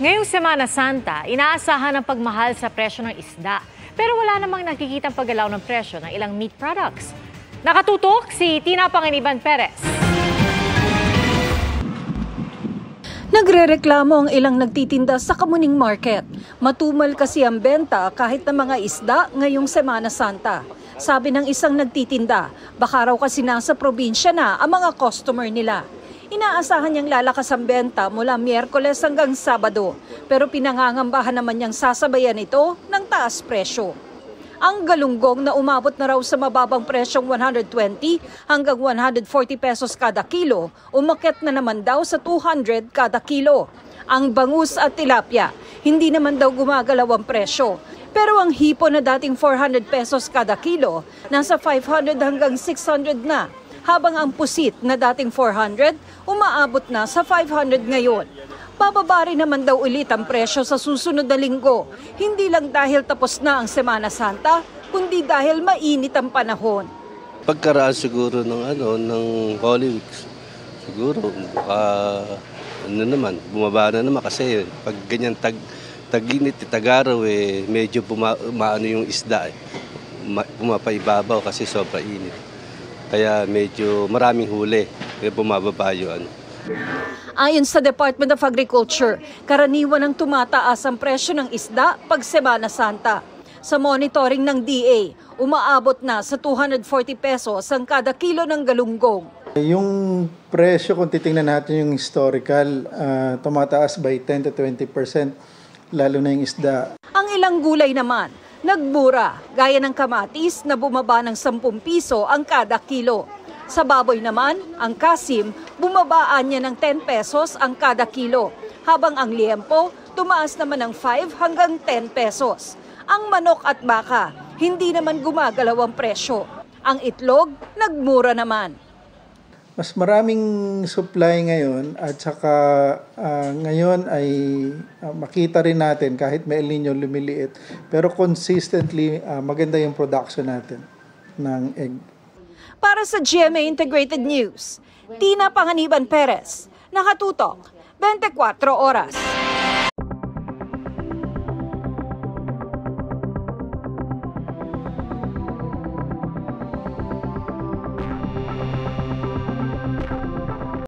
Ngayong Semana Santa, inaasahan ang pagmahal sa presyo ng isda. Pero wala namang nakikitang paggalaw ng presyo ng ilang meat products. Nakatutok si Tina Panginiban Perez. Nagrereklamo ang ilang nagtitinda sa Kamuning Market. Matumal kasi ang benta kahit ng mga isda ngayong Semana Santa. Sabi ng isang nagtitinda, baka raw kasi nasa probinsya na ang mga customer nila. Inaasahan niyang lalakas ang benta mula Miyerkules hanggang Sabado, pero pinangangambahan naman niyang sasabayan ito ng taas presyo. Ang galunggong na umabot na raw sa mababang presyong 120 hanggang 140 pesos kada kilo, umakyat na naman daw sa 200 kada kilo. Ang bangus at tilapia, hindi naman daw gumagalaw ang presyo. Pero ang hipo na dating 400 pesos kada kilo, nasa 500 hanggang 600 na. Habang ang pusit na dating 400, umaabot na sa 500 ngayon. Bababa rin naman daw ulit ang presyo sa susunod na linggo. Hindi lang dahil tapos na ang Semana Santa, kundi dahil mainit ang panahon. Pagkaraan siguro ng Holy Week, siguro bumaba na naman kasi pag ganyan tag-init, tag-araw medyo maano yung isda pumapaibabaw kasi sobra init. Kaya medyo maraming huli, kaya bumababa yun. Ayon sa Department of Agriculture, karaniwan ang tumataas ang presyo ng isda pag Semana Santa. Sa monitoring ng DA, umaabot na sa 240 pesos ang kada kilo ng galunggong. Yung presyo, kung titingnan natin yung historical, tumataas by 10 to 20%, lalo na yung isda. Ang ilang gulay naman, nagbura, gaya ng kamatis na bumaba ng 10 piso ang kada kilo. Sa baboy naman, ang kasim, bumabaan niya ng 10 pesos ang kada kilo, habang ang liempo, tumaas naman ng 5 hanggang 10 pesos. Ang manok at baka, hindi naman gumagalaw ang presyo. Ang itlog, nagmura naman. Mas maraming supply ngayon at saka ngayon ay makita rin natin kahit may El Nino lumiliit, pero consistently maganda yung production natin ng egg. Para sa GMA Integrated News, Tina Panginiban Perez, nakatutok 24 oras.